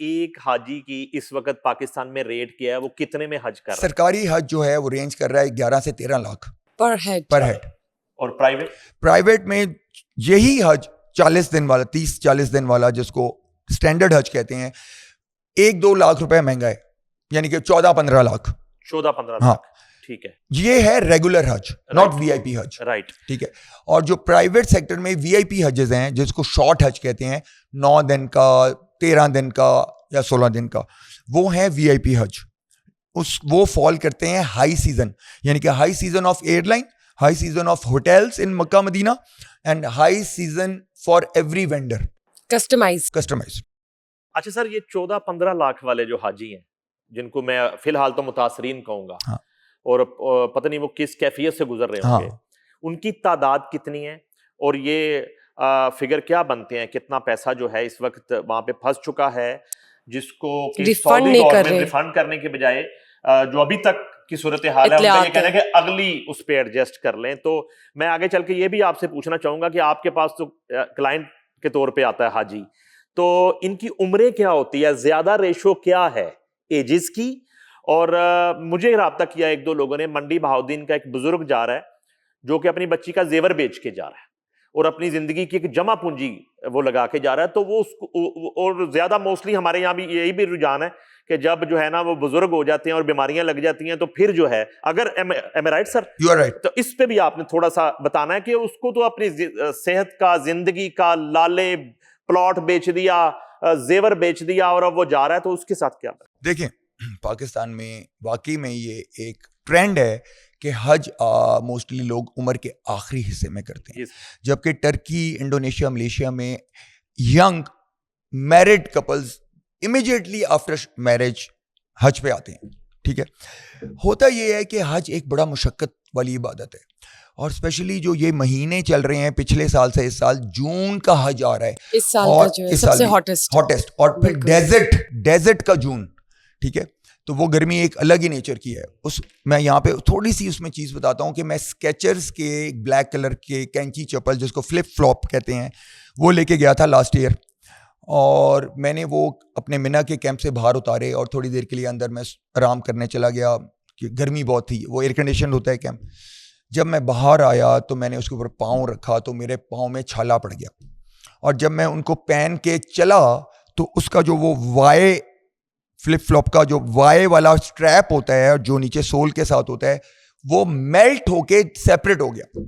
एक हाजी की इस वक्त पाकिस्तान में रेट किया है, वो कितने में हज कर रहा है? सरकारी हज जो है वो रेंज कर रहा है 11 से 13 लाख पर हेड। और प्राइवेट में यही हज 40 दिन वाला, 30-40 दिन वाला, जिसको स्टैंडर्ड हज कहते हैं, 1-2 लाख रुपए महंगा है, यानी कि 14-15 लाख। 14-15 हाँ, लाख, ठीक है। ये है रेगुलर हज, नॉट वीआईपी हज, राइट, ठीक है। और जो प्राइवेट सेक्टर में वीआईपी हजेस हैं, जिसको शॉर्ट हज कहते हैं, 9 दिन का, 13 दिन का या 16 दिन का, वो है वीआईपी हज। वो फॉल करते हैं हाई सीजन, यानी कि high season of airline, high season of hotels in Mecca Medina, and high season for every vendor, customise. अच्छा सर, ये 14-15 लाख वाले जो हाजी हैं, जिनको मैं फिलहाल तो मुतासरीन कहूंगा, हाँ, और पता नहीं वो किस कैफियत से गुजर रहे होंगे, हाँ, उनकी तादाद कितनी है, और ये फिगर क्या बनते हैं, कितना पैसा जो है इस वक्त वहां पे फंस चुका है, जिसको कि सऊदी गवर्नमेंट रिफंड करने के बजाय जो अभी तक की सूरत हाल है, उनका ये कहना है कि अगली उस पे एडजस्ट कर लें। तो मैं आगे चल के ये भी आपसे पूछना चाहूंगा कि आपके पास तो क्लाइंट के तौर पे आता है हाजी, तो इनकी उम्रें क्या होती है, ज्यादा रेशो क्या है एजिस की? और मुझे राब्ता किया 1-2 लोगों ने, मंडी बहाउद्दीन का एक बुजुर्ग जा रहा है जो कि अपनी बच्ची का जेवर बेच के जा रहा है और अपनी जिंदगी की एक जमा पूंजी वो लगा के जा रहा है, तो वो उसको, और ज्यादा मोस्टली हमारे यहाँ भी यही भी रुझान है कि जब जो है ना वो बुजुर्ग हो जाते हैं और बीमारियां लग जाती हैं, तो फिर जो है, अगर am I right sir? You are right. तो इस पे भी आपने थोड़ा सा बताना है कि उसको तो अपनी सेहत का, जिंदगी का, लाले प्लॉट बेच दिया, जेवर बेच दिया, और अब वो जा रहा है, तो उसके साथ क्या? देखिए, पाकिस्तान में वाकई में ये एक ट्रेंड है कि हज मोस्टली लोग उम्र के आखिरी हिस्से में करते हैं, जबकि टर्की, इंडोनेशिया, मलेशिया में young married couples immediately after marriage हज पे आते हैं, ठीक है। होता ये है कि हज एक बड़ा मुशक्कत वाली इबादत है, और स्पेशली जो ये महीने चल रहे हैं पिछले साल से इस साल, जून का हज आ रहा है, इस साल और का जो है सबसे हॉटेस्ट, और फिर डेजर्ट का जून, ठीक है। तो वो गर्मी एक अलग ही नेचर की है। मैं यहाँ पे थोड़ी सी उसमें चीज़ बताता हूँ कि मैं स्केचर्स के ब्लैक कलर के कैंची चप्पल, जिसको फ्लिप फ्लॉप कहते हैं, वो लेके गया था लास्ट ईयर, और मैंने वो अपने मिना के कैंप से बाहर उतारे और थोड़ी देर के लिए अंदर मैं आराम करने चला गया कि गर्मी बहुत थी, वो एयर कंडीशन होता है कैंप। जब मैं बाहर आया तो मैंने उसके ऊपर पाँव रखा तो मेरे पाँव में छाला पड़ गया, और जब मैं उनको पहन के चला तो उसका जो वो वाई फ्लिप फ्लॉप का जो वाई वाला स्ट्रैप होता है और जो नीचे सोल के साथ होता है, वो मेल्ट होके सेपरेट हो गया।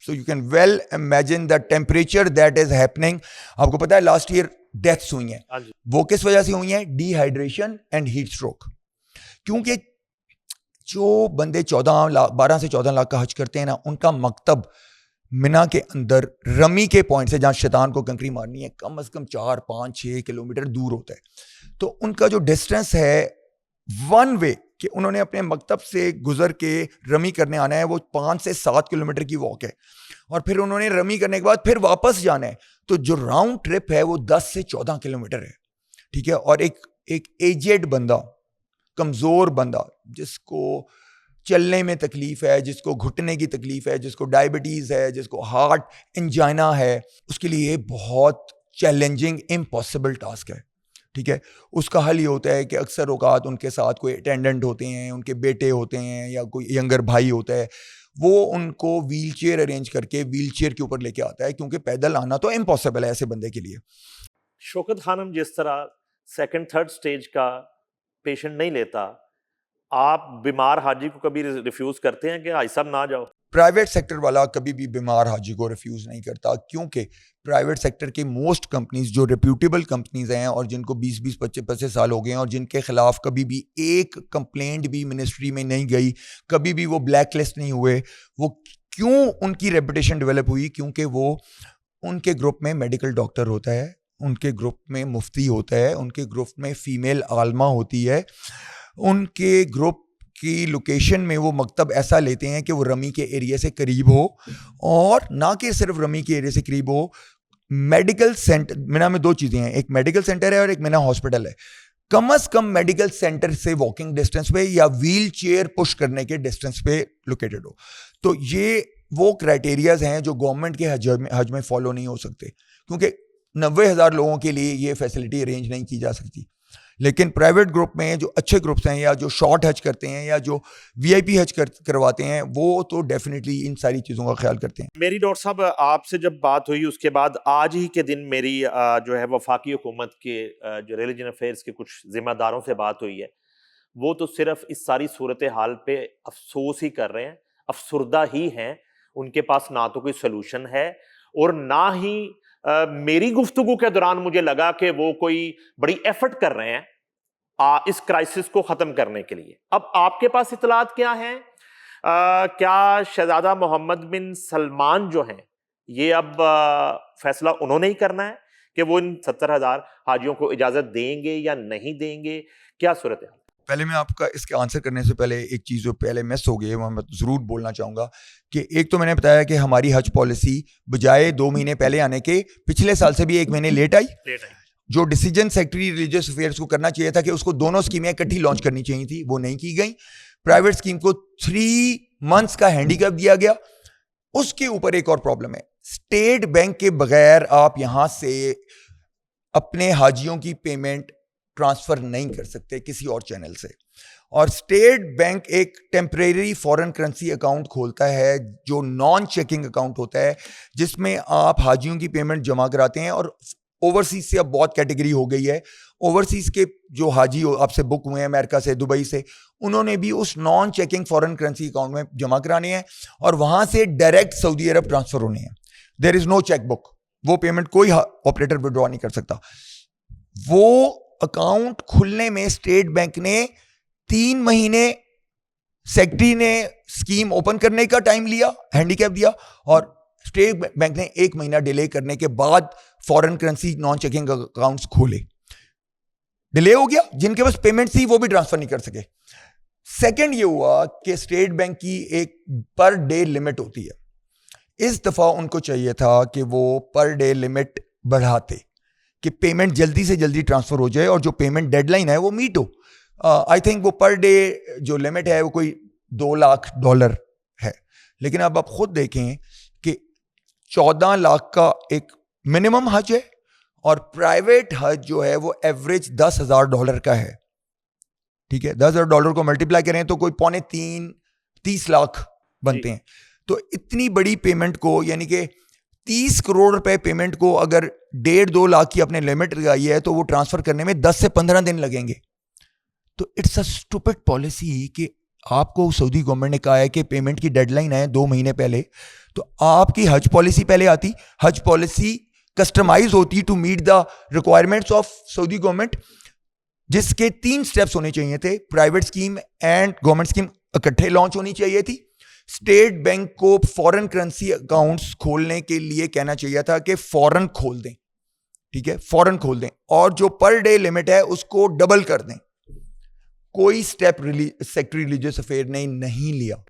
So you can well imagine the temperature that is happening. आपको पता है लास्ट ईयर डेथ्स हुई हैं, वो किस वजह से हुई हैं? Dehydration and heat stroke. क्योंकि जो बंदे 12 से 14 लाख का हज करते हैं ना, उनका मकतब मिना के अंदर रमी के पॉइंट से, जहाँ शैतान को कंकरी मारनी है, कम से कम 4-5-6 किलोमीटर दूर होता है। तो उनका जो डिस्टेंस है वन वे कि उन्होंने अपने मकतब से गुजर के रमी करने आना है, वो 5 से 7 किलोमीटर की वॉक है, और फिर उन्होंने रमी करने के बाद फिर वापस जाना है, तो जो राउंड ट्रिप है वो 10 से 14 किलोमीटर है, ठीक है। और एक एजेड बंदा, कमज़ोर बंदा, जिसको चलने में तकलीफ है, जिसको घुटने की तकलीफ है, जिसको डायबिटीज़ है, जिसको हार्ट एंजाइना है, उसके लिए बहुत चैलेंजिंग, इम्पॉसिबल टास्क है, ठीक है। उसका हल ये होता है कि अक्सर औकात उनके साथ कोई अटेंडेंट होते हैं, उनके बेटे होते हैं, या कोई यंगर भाई होता है, वो उनको व्हील चेयर अरेंज करके व्हील चेयर के ऊपर लेके आता है, क्योंकि पैदल आना तो इम्पॉसिबल है ऐसे बंदे के लिए। शौकत खानम, जिस तरह 2nd-3rd स्टेज का पेशेंट नहीं लेता, आप बीमार हाजी को कभी रिफ्यूज करते हैं कि भाई साहब ना जाओ? प्राइवेट सेक्टर वाला कभी भी बीमार हाजी को रिफ्यूज नहीं करता, क्योंकि प्राइवेट सेक्टर के मोस्ट कंपनीज जो रेप्यूटेबल कंपनीज हैं और जिनको 20-20, 25-25 साल हो गए हैं, और जिनके खिलाफ कभी भी एक कंप्लेंट भी मिनिस्ट्री में नहीं गई, कभी भी वो ब्लैक लिस्ट नहीं हुए, वो क्यों उनकी रेपुटेशन डेवलप हुई? क्योंकि वो, उनके ग्रुप में मेडिकल डॉक्टर होता है, उनके ग्रुप में मुफ्ती होता है, उनके ग्रुप में फीमेल आलमा होती है, उनके ग्रुप की लोकेशन में वो मकतब ऐसा लेते हैं कि वो रमी के एरिया से करीब हो, और ना कि सिर्फ रमी के एरिया से करीब हो, मेडिकल सेंटर, मिना में 2 चीज़ें हैं, एक मेडिकल सेंटर है और एक मिना हॉस्पिटल है, कम से कम मेडिकल सेंटर से वॉकिंग डिस्टेंस पे या व्हील चेयर पुश करने के डिस्टेंस पे लोकेटेड हो। तो ये वो क्राइटेरियाज हैं जो गवर्नमेंट के हज में फॉलो नहीं हो सकते, क्योंकि 90,000 लोगों के लिए ये फैसिलिटी अरेंज नहीं की जा सकती। लेकिन प्राइवेट ग्रुप में जो अच्छे ग्रुप्स हैं या जो शॉर्ट हज करते हैं या जो वीआईपी हज करवाते हैं वो तो डेफिनेटली इन सारी चीज़ों का ख्याल करते हैं। मेरी डॉक्टर साहब आपसे जब बात हुई उसके बाद आज ही के दिन मेरी जो है वफाकी हुकूमत के जो रिलीजन अफेयर्स के कुछ जिम्मेदारों से बात हुई है। वो तो सिर्फ इस सारी सूरत हाल पे अफसोस ही कर रहे हैं, अफसुर्दा ही हैं। उनके पास ना तो कोई सोल्यूशन है और ना ही मेरी गुफ्तगू के दौरान मुझे लगा कि वो कोई बड़ी एफर्ट कर रहे हैं इस क्राइसिस को खत्म करने के लिए। अब आपके पास इतलात क्या है? क्या शहजादा मोहम्मद बिन सलमान जो हैं ये अब फैसला उन्होंने ही करना है कि वो इन 70,000 हाजियों को इजाजत देंगे या नहीं देंगे? क्या सूरत है? पहले मैं आपका इसके आंसर करने से पहले एक चीज़ जो पहले मिस हो गई है मैं ज़रूर बोलना चाहूँगा कि एक तो मैंने बताया कि हमारी हज पॉलिसी बजाय 2 महीने पहले आने के पिछले साल से भी 1 महीने लेट आई। जो डिसीजन सेक्रेटरी रिलीजियस अफेयर्स को करना चाहिए था कि उसको दोनों स्कीमें इकट्ठी लॉन्च करनी चाहिए थी, वो नहीं की गई। प्राइवेट स्कीम को 3 मंथ्स का हैंडीकैप दिया गया। उसके ऊपर एक और प्रॉब्लम है, स्टेट बैंक के बगैर आप यहां से अपने हाजियों की पेमेंट ट्रांसफर नहीं कर सकते किसी और चैनल से। और स्टेट बैंक एक टेम्परेरी फॉरेन करेंसी अकाउंट खोलता है जो नॉन चेकिंग अकाउंट होता है, जिसमें आप हाजियों की पेमेंट जमा कराते हैं। और ओवरसीज से अब बहुत कैटेगरी हो गई है। ओवरसीज के जो हाजी आपसे बुक हुए हैं अमेरिका से, दुबई से, उन्होंने भी उस non checking foreign currency account में जमा कराने हैं और वहां से डायरेक्ट सऊदी अरब ट्रांसफर होने हैं। There is no cheque book, वो पेमेंट कोई ऑपरेटर विड्रॉ नहीं कर सकता। वो अकाउंट खुलने में स्टेट बैंक ने 3 महीने, सेक्रेटरी ने स्कीम ओपन करने का टाइम लिया, हैंडीकैप दिया, और स्टेट बैंक ने 1 महीना डिले करने के बाद foreign currency non checking accounts खोले। डिले हो गया, जिनके पास पेमेंट थी वो भी ट्रांसफर नहीं कर सके। सेकंड ये हुआ कि स्टेट बैंक की एक पर डे लिमिट होती है। इस दफा उनको चाहिए था कि वो पर डे लिमिट बढ़ाते कि पेमेंट जल्दी से जल्दी ट्रांसफर हो जाए और जो पेमेंट डेडलाइन है वो मीट हो। आई थिंक वो पर डे जो लिमिट है वो कोई $2 लाख है। लेकिन अब आप खुद देखें कि 14 लाख का एक मिनिमम हज है और प्राइवेट हज जो है वो एवरेज $10,000 का है। ठीक है, $10,000 को मल्टीप्लाई करें तो कोई 2.25-30 लाख बनते हैं। तो इतनी बड़ी पेमेंट को, यानी कि 30 करोड़ रुपए पेमेंट को अगर 1.5-2 लाख की अपने लिमिट लगाई है तो वो ट्रांसफर करने में 10 से 15 दिन लगेंगे। तो इट्स अ स्टूपिड पॉलिसी कि आपको सऊदी गवर्नमेंट ने कहा है कि पेमेंट की डेडलाइन है 2 महीने पहले, तो आपकी हज पॉलिसी पहले आती। हज पॉलिसी कस्टमाइज होती to meet the requirements of Saudi government, जिसके 3 स्टेप्स होने चाहिए थे। Private scheme and government scheme इकट्ठे लॉन्च होनी चाहिए थी। स्टेट बैंक को फॉरेन करेंसी अकाउंट्स खोलने के लिए कहना चाहिए था कि फॉरेन खोल दें, ठीक है, फॉरेन खोल दें, और जो पर डे लिमिट है उसको डबल कर दें। कोई स्टेप सेक्रेटरी रिलीजियस अफेयर ने नहीं लिया।